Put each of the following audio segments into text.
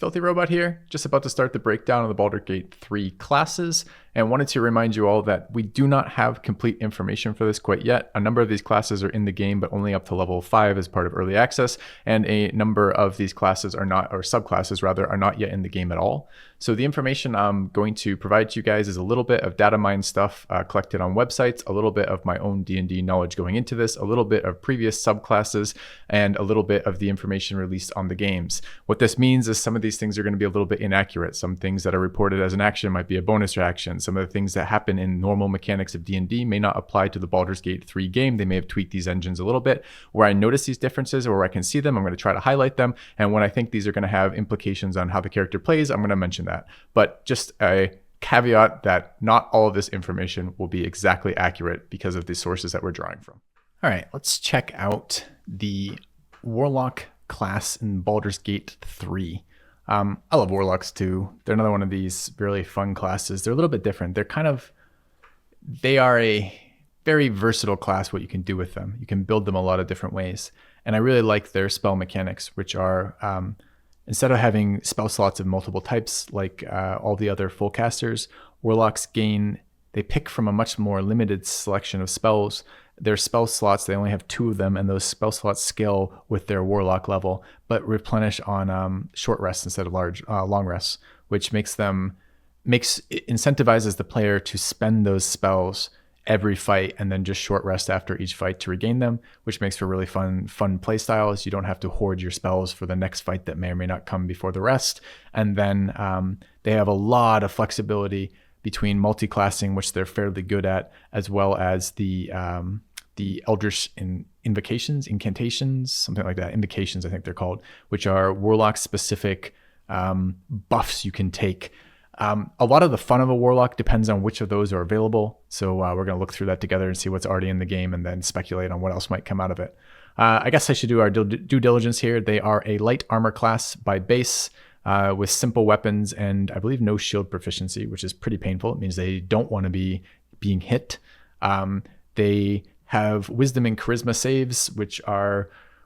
FilthyRobot here, just about to start the breakdown of the Baldur Gate 3 classes, and wanted to remind you all that we do not have complete information for this quite yet. A number of these classes are in the game, but only up to level 5 as part of early access, and a number of these classes are not, or subclasses rather, are not yet in the game at all. So the information I'm going to provide to you guys is a little bit of data mine stuff collected on websites, a little bit of my own D&D knowledge going into this, a little bit of previous subclasses, and a little bit of the information released on the games. What this means is some of these things are going to be a little bit inaccurate. Some things that are reported as an action might be a bonus reaction. Some of the things that happen in normal mechanics of D&D may not apply to the Baldur's Gate 3 game. They may have tweaked these engines a little bit. Where I notice these differences or where I can see them, I'm going to try to highlight them. And when I think these are going to have implications on how the character plays, I'm going to mention that. But just a caveat that not all of this information will be exactly accurate because of the sources that we're drawing from. All right, let's check out the Warlock class in Baldur's Gate 3. I love Warlocks too. They're another one of these really fun classes. They're a little bit different. They are a very versatile class, what you can do with them. You can build them a lot of different ways. And I really like their spell mechanics, which are, instead of having spell slots of multiple types like all the other full casters, Warlocks they pick from a much more limited selection of spells. Their spell slots, they only have 2 of them, and those spell slots scale with their Warlock level, but replenish on short rests instead of long rests, which incentivizes the player to spend those spells every fight and then just short rest after each fight to regain them, which makes for really fun play styles. You don't have to hoard your spells for the next fight that may or may not come before the rest. And then they have a lot of flexibility between multi-classing, which they're fairly good at, as well as the Eldritch incantations, something like that. Invocations, I think they're called, which are Warlock-specific buffs you can take. A lot of the fun of a Warlock depends on which of those are available. So we're going to look through that together and see what's already in the game and then speculate on what else might come out of it. I guess I should do our due diligence here. They are a light armor class by base with simple weapons and I believe no shield proficiency, which is pretty painful. It means they don't want to be being hit. They have wisdom and charisma saves,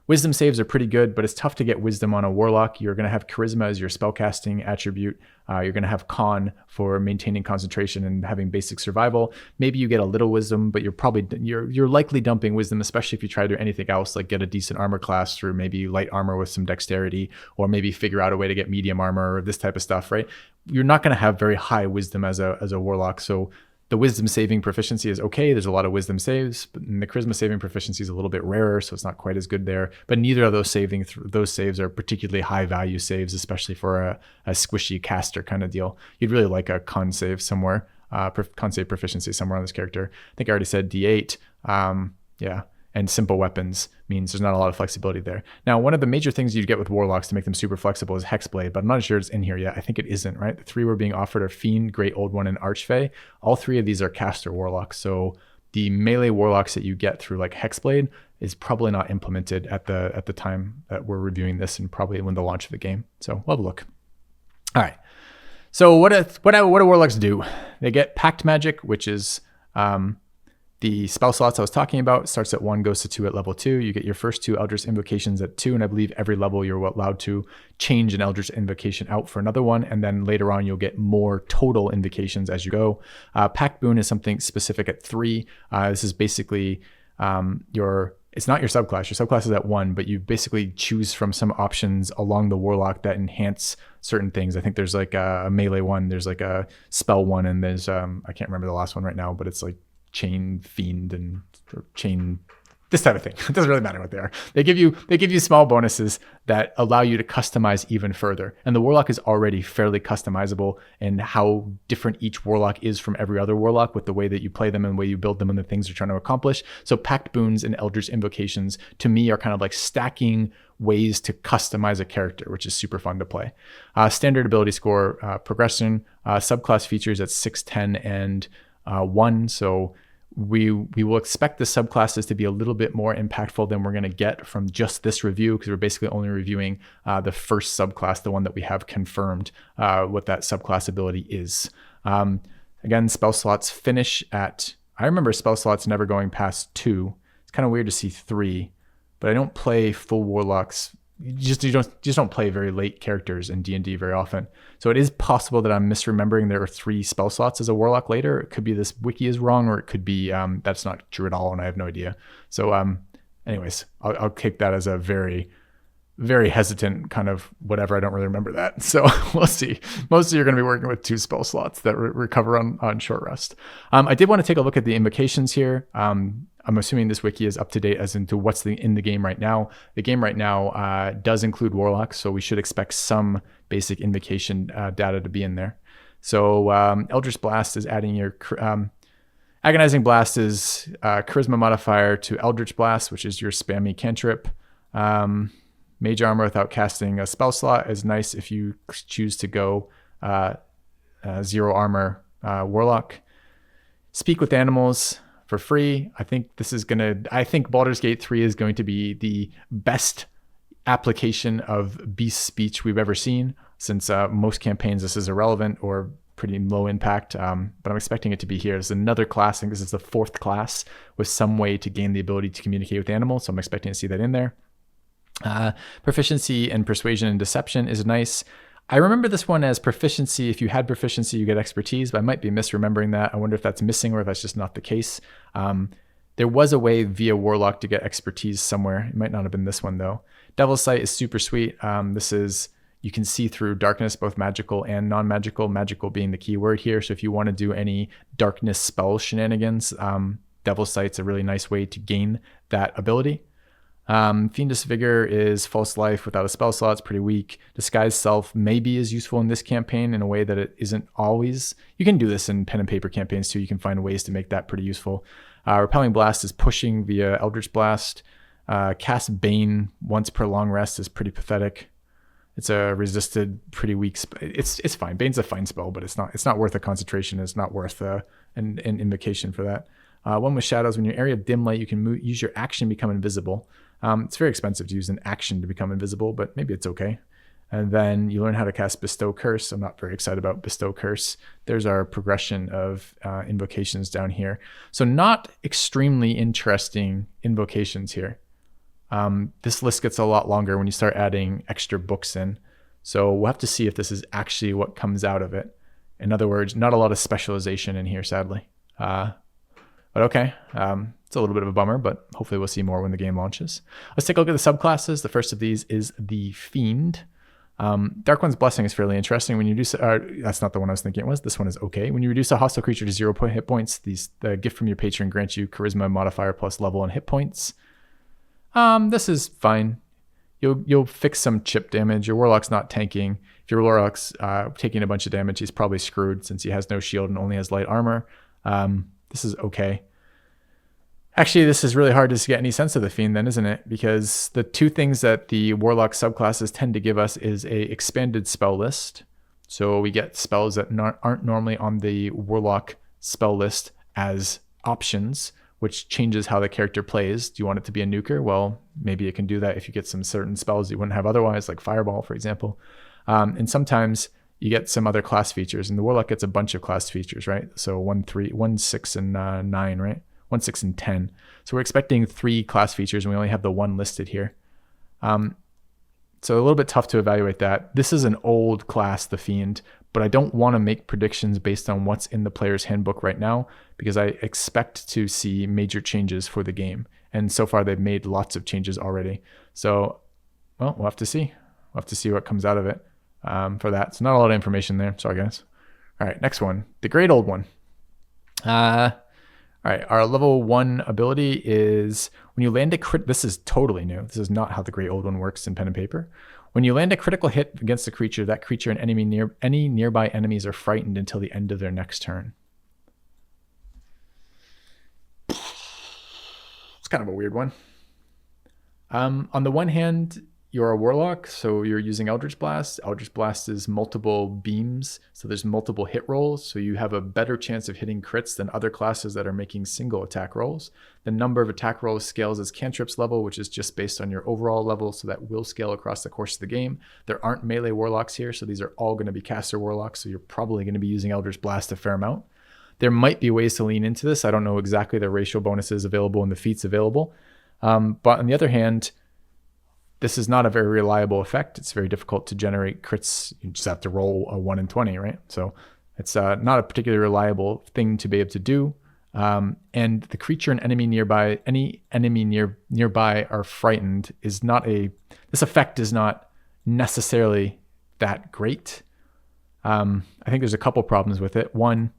wisdom saves are pretty good, but it's tough to get wisdom on a Warlock. You're going to have charisma as your spellcasting attribute. You're going to have con for maintaining concentration and having basic survival. Maybe you get a little wisdom, but you're likely dumping wisdom, especially if you try to do anything else, like get a decent armor class through maybe light armor with some dexterity, or maybe figure out a way to get medium armor or this type of stuff, right? You're not going to have very high wisdom as a Warlock, so the wisdom saving proficiency is okay. There's a lot of wisdom saves, but the charisma saving proficiency is a little bit rarer, so it's not quite as good there. But neither of those saves are particularly high value saves, especially for a squishy caster kind of deal. You'd really like a con save somewhere, con save proficiency somewhere on this character. I think I already said D8. Yeah. And simple weapons means there's not a lot of flexibility there. Now, one of the major things you'd get with Warlocks to make them super flexible is Hexblade, but I'm not sure it's in here yet. I think it isn't, right? The 3 we're being offered are Fiend, Great Old One, and Archfey. All 3 of these are caster Warlocks, so the melee Warlocks that you get through like Hexblade is probably not implemented at the time that we're reviewing this, and probably when the launch of the game. So we'll have a look. All right. So what do Warlocks do? They get Pact Magic, which is the spell slots I was talking about. Starts at 1, goes to 2 at level 2. You get your first 2 Eldritch Invocations at 2, and I believe every level you're allowed to change an Eldritch Invocation out for another one, and then later on you'll get more total invocations as you go. Pact Boon is something specific at 3. This is basically it's not your subclass. Your subclass is at 1, but you basically choose from some options along the Warlock that enhance certain things. I think there's like a melee one, there's like a spell one, and there's I can't remember the last one right now, but it's like Chain Fiend and Chain, this type of thing. It doesn't really matter what they are. They give you small bonuses that allow you to customize even further. And the Warlock is already fairly customizable in how different each Warlock is from every other Warlock with the way that you play them and the way you build them and the things you're trying to accomplish. So Pact Boons and Eldritch Invocations to me are kind of like stacking ways to customize a character, which is super fun to play. Standard ability score progression, subclass features at 6, 10, and 1. So we will expect the subclasses to be a little bit more impactful than we're going to get from just this review, because we're basically only reviewing the first subclass, the one that we have confirmed what that subclass ability is. Again, spell slots finish at, I remember spell slots never going past 2. It's kind of weird to see 3, but I don't play full Warlocks don't play very late characters in D&D very often. So it is possible that I'm misremembering there are 3 spell slots as a Warlock later. It could be this wiki is wrong, or it could be that's not true at all, and I have no idea. So anyways, I'll take that as a very, very hesitant kind of whatever. I don't really remember that. So we'll see. Mostly you're going to be working with 2 spell slots that recover on short rest. I did want to take a look at the invocations here. I'm assuming this wiki is up to date as into what's in the game right now. The game right now does include Warlock, so we should expect some basic invocation data to be in there. So Eldritch Blast is adding your Agonizing Blast is charisma modifier to Eldritch Blast, which is your spammy cantrip. Mage Armor without casting a spell slot is nice if you choose to go 0 armor Warlock. Speak with Animals for free. I think Baldur's Gate 3 is going to be the best application of beast speech we've ever seen, since most campaigns this is irrelevant or pretty low impact, but I'm expecting it to be here. There's another class, I think this is the 4th class, with some way to gain the ability to communicate with animals, so I'm expecting to see that in there. Proficiency in Persuasion and Deception is nice. I remember this one as proficiency. If you had proficiency, you get expertise, but I might be misremembering that. I wonder if that's missing or if that's just not the case. There was a way via Warlock to get expertise somewhere. It might not have been this one though. Devil's Sight is super sweet. This is, you can see through darkness, both magical and non-magical, magical being the key word here. So if you want to do any darkness spell shenanigans, Devil's Sight's a really nice way to gain that ability. Fiendish Vigor is false life without a spell slot. It's pretty weak. Disguise Self maybe is useful in this campaign in a way that it isn't always. You can do this in pen and paper campaigns too. You can find ways to make that pretty useful. Repelling Blast is pushing via Eldritch Blast. Cast Bane once per long rest is pretty pathetic. It's a resisted, pretty weak. It's fine. Bane's a fine spell, but it's not worth a concentration. It's not worth an invocation for that. One with Shadows. When you're in your area of dim light, you can use your action to become invisible. It's very expensive to use an action to become invisible, but maybe it's okay. And then you learn how to cast Bestow Curse. I'm not very excited about Bestow Curse. There's our progression of invocations down here. So not extremely interesting invocations here. This list gets a lot longer when you start adding extra books in. So we'll have to see if this is actually what comes out of it. In other words, not a lot of specialization in here, sadly. But okay, it's a little bit of a bummer, but hopefully we'll see more when the game launches. Let's take a look at the subclasses. The first of these is the Fiend. Dark One's Blessing is fairly interesting. When you reduce, that's not the one I was thinking it was. This one is okay. When you reduce a hostile creature to 0 hit points, the gift from your patron grants you Charisma modifier plus level and hit points. This is fine. You'll fix some chip damage. Your Warlock's not tanking. If your Warlock's taking a bunch of damage, he's probably screwed since he has no shield and only has light armor. This is okay. Actually, this is really hard to get any sense of the Fiend then, isn't it? Because the 2 things that the Warlock subclasses tend to give us is a expanded spell list. So we get spells that aren't normally on the Warlock spell list as options, which changes how the character plays. Do you want it to be a nuker? Well, maybe it can do that if you get some certain spells you wouldn't have otherwise, like Fireball, for example. And sometimes you get some other class features, and the Warlock gets a bunch of class features, right? So 1, 6, and 9, right? 1, 6, and 10. So we're expecting 3 class features, and we only have the 1 listed here. So a little bit tough to evaluate that. This is an old class, the Fiend, but I don't want to make predictions based on what's in the player's handbook right now, because I expect to see major changes for the game. And so far, they've made lots of changes already. So, well, we'll have to see. We'll have to see what comes out of it for that. So not a lot of information there. Sorry, guys. All right, next one. The Great Old One. All right, our level 1 ability is when you land a crit. This is totally new. This is not how the Great Old One works in pen and paper. When you land a critical hit against a creature, that creature and any nearby enemies are frightened until the end of their next turn. It's kind of a weird one. On the one hand, you're a Warlock, so you're using Eldritch Blast. Eldritch Blast is multiple beams, so there's multiple hit rolls, so you have a better chance of hitting crits than other classes that are making single attack rolls. The number of attack rolls scales as cantrips level, which is just based on your overall level, so that will scale across the course of the game. There aren't melee Warlocks here, so these are all going to be caster Warlocks, so you're probably going to be using Eldritch Blast a fair amount. There might be ways to lean into this. I don't know exactly the ratio bonuses available and the feats available. But on the other hand, This is not a very reliable effect. It's very difficult to generate crits. You just have to roll a 1 in 20, right? So it's not a particularly reliable thing to be able to do. And the creature and enemy nearby, any enemy nearby are frightened is not this effect is not necessarily that great. I think there's a couple problems with it. One,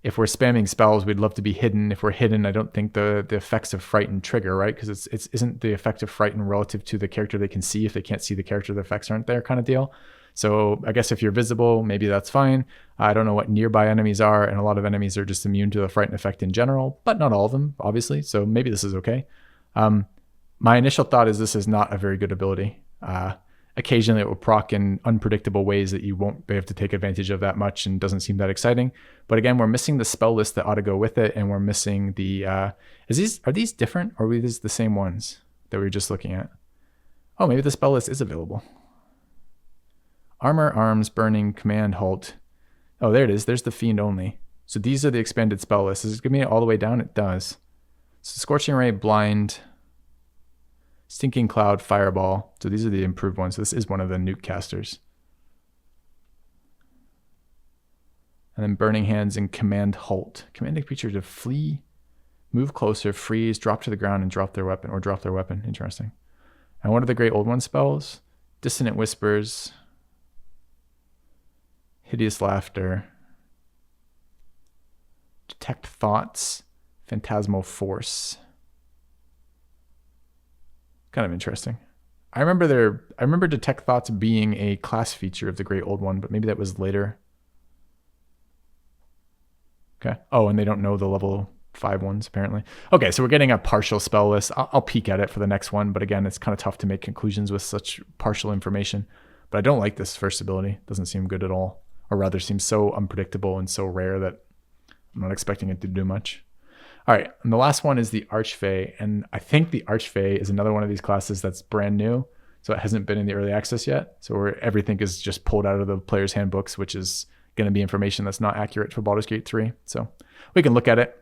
if we're spamming spells, we'd love to be hidden. If we're hidden, I don't think the effects of Frighten trigger, right? Because it isn't the effect of Frighten relative to the character they can see. If they can't see the character, the effects aren't there kind of deal. So I guess if you're visible, maybe that's fine. I don't know what nearby enemies are, and a lot of enemies are just immune to the Frighten effect in general, but not all of them, obviously. So maybe this is okay. My initial thought is this is not a very good ability. Occasionally it will proc in unpredictable ways that you won't be able to take advantage of that much and doesn't seem that exciting. But again, we're missing the spell list that ought to go with it, and we're missing the... are these different, or are these the same ones that we were just looking at? Oh, maybe the spell list is available. Armor, Arms, Burning, Command, Halt. Oh, there it is. There's the Fiend only. So these are the expanded spell lists. Does it give me it all the way down? It does. So Scorching Ray, Blind... Stinking Cloud, Fireball. So these are the improved ones. So this is one of the nuke casters. And then Burning Hands and Command Halt. Command a creature to flee, move closer, freeze, drop to the ground, and drop their weapon. Or drop their weapon. Interesting. And what are the Great Old One spells? Dissonant Whispers. Hideous Laughter. Detect Thoughts. Phantasmal Force. Kind of interesting. I remember Detect Thoughts being a class feature of the Great Old One, but maybe that was later. Okay. Oh, and they don't know the level 5 ones, apparently. Okay, so we're getting a partial spell list. I'll peek at it for the next one, but again, it's kind of tough to make conclusions with such partial information. But I don't like this first ability. It doesn't seem good at all. Or rather, seems so unpredictable and so rare that I'm not expecting it to do much. All right, and the last one is the Archfey, and I think the Archfey is another one of these classes that's brand new, so it hasn't been in the early access yet. So everything is just pulled out of the player's handbooks, which is going to be information that's not accurate for Baldur's Gate 3. So we can look at it.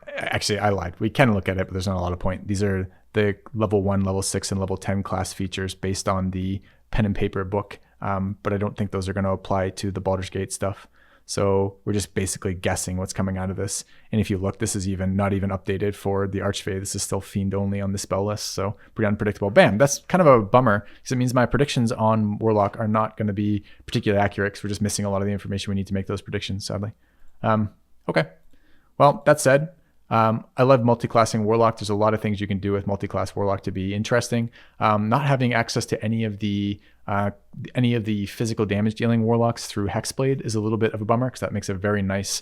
Actually, I lied. We can look at it, but there's not a lot of point. These are the level 1, level 6, and level 10 class features based on the pen and paper book. But I don't think those are going to apply to the Baldur's Gate stuff. So we're just basically guessing what's coming out of this. And if you look, this is not even updated for the Archfey. This is still Fiend only on the spell list. So pretty unpredictable. Bam, that's kind of a bummer because it means my predictions on Warlock are not going to be particularly accurate because we're just missing a lot of the information we need to make those predictions, sadly. Okay. Well, that said, I love multiclassing Warlock. There's a lot of things you can do with multiclass Warlock to be interesting. Not having access to any of the physical damage dealing Warlocks through Hexblade is a little bit of a bummer because that makes a very nice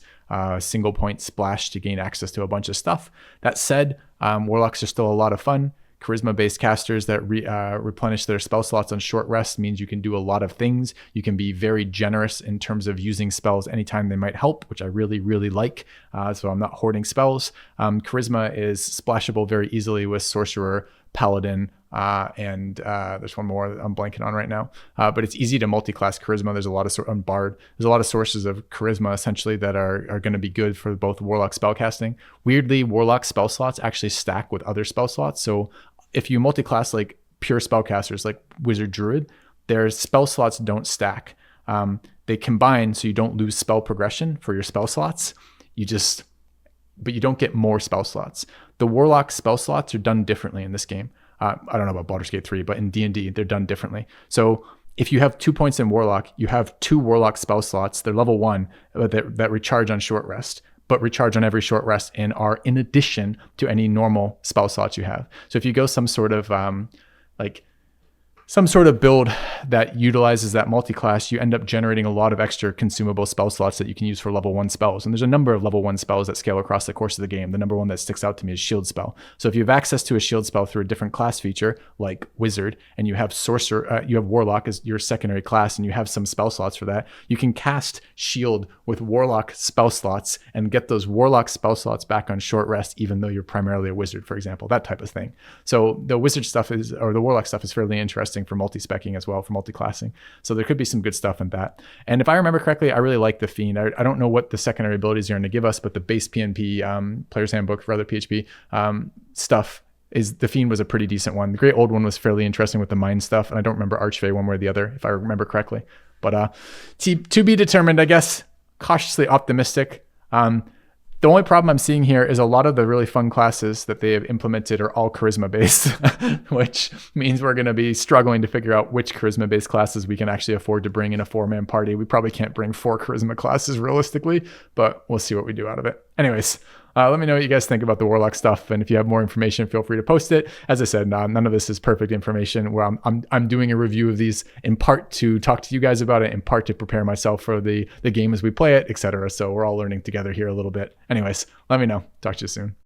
single point splash to gain access to a bunch of stuff. That said, Warlocks are still a lot of fun. Charisma-based casters that replenish their spell slots on short rest means you can do a lot of things. You can be very generous in terms of using spells anytime they might help, which I really, really like. So I'm not hoarding spells. Charisma is splashable very easily with Sorcerer, Paladin, and there's one more I'm blanking on right now. But it's easy to multi-class Charisma. There's a lot of on Bard. There's a lot of sources of Charisma essentially that are going to be good for both Warlock spellcasting. Weirdly, Warlock spell slots actually stack with other spell slots. So if you multi-class like pure spellcasters like Wizard Druid, their spell slots don't stack. They combine so you don't lose spell progression for your spell slots. But you don't get more spell slots. The Warlock spell slots are done differently in this game. I don't know about Baldur's Gate 3, but in D&D, they're done differently. So if you have 2 points in Warlock, you have 2 Warlock spell slots. They're level 1 that recharge on short rest, but recharge on every short rest and are in addition to any normal spell slots you have. So if you go some sort of build that utilizes that multi-class, you end up generating a lot of extra consumable spell slots that you can use for level 1 spells. And there's a number of level 1 spells that scale across the course of the game. The number one that sticks out to me is Shield Spell. So if you have access to a Shield Spell through a different class feature, like Wizard, and you have Sorcerer, you have Warlock as your secondary class, and you have some spell slots for that, you can cast Shield with Warlock spell slots and get those Warlock spell slots back on short rest, even though you're primarily a Wizard, for example, that type of thing. So the Wizard stuff the Warlock stuff is fairly interesting. interesting for multi-specking as well, for multi-classing. So there could be some good stuff in that. And if I remember correctly, I really like the Fiend. I don't know what the secondary abilities are going to give us, but the base PNP, Player's Handbook for other PHP stuff, is the Fiend was a pretty decent one. The Great Old One was fairly interesting with the Mind stuff, and I don't remember Archfey one way or the other, if I remember correctly. But to be determined, I guess. Cautiously optimistic. The only problem I'm seeing here is a lot of the really fun classes that they have implemented are all charisma based, which means we're going to be struggling to figure out which charisma based classes we can actually afford to bring in a 4-man party. We probably can't bring 4 charisma classes realistically, but we'll see what we do out of it. Anyways, let me know what you guys think about the Warlock stuff, and if you have more information, feel free to post it. As I said, none of this is perfect information. Where I'm doing a review of these in part to talk to you guys about it, in part to prepare myself for the game as we play it, etc. So we're all learning together here a little bit. Anyways, let me know. Talk to you soon.